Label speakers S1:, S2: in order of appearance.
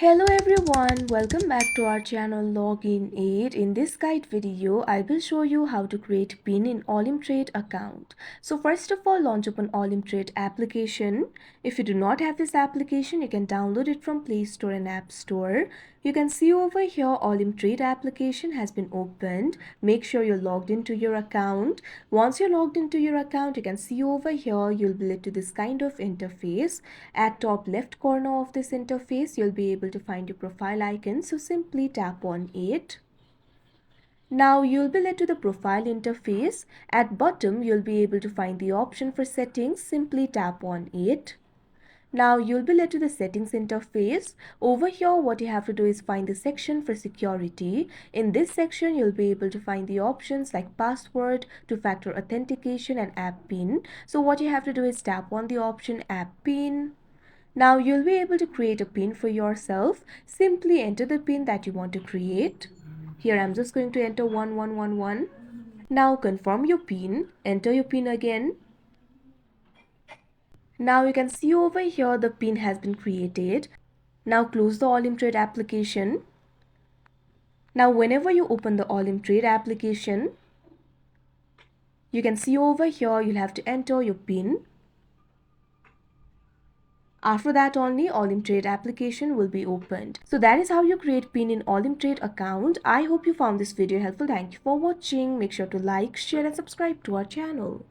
S1: Hello everyone, welcome back to our channel Login Aid. In this guide video, I will show you how to create PIN in OlympTrade account. So first of all, launch up an OlympTrade application. If you do not have this application, you can download it from Play Store and App Store. You can see over here OlympTrade application has been opened. Make sure you're logged into your account. Once you're logged into your account, you can see over here you'll be led to this kind of interface. At top left corner of this interface, you'll be able to find your profile icon, so simply tap on it. Now you'll be led to the profile interface. At bottom, you'll be able to find the option for settings, simply tap on it. Now you'll be led to the settings interface. Over here, what you have to do is find the section for security. In this section, you'll be able to find the options like password, two-factor authentication and app PIN. So what you have to do is tap on the option app PIN. Now you'll be able to create a PIN for yourself. Simply enter the PIN that you want to create. Here I'm just going to enter 1111. Now confirm your PIN. Enter your PIN again. Now you can see over here the PIN has been created. Now close the OlympTrade application. Now whenever you open the OlympTrade application, you can see over here you'll have to enter your PIN. After that only OlympTrade application will be opened. So that is how you create PIN in OlympTrade account. I hope you found this video helpful. Thank you for watching. Make sure to like, share and subscribe to our channel.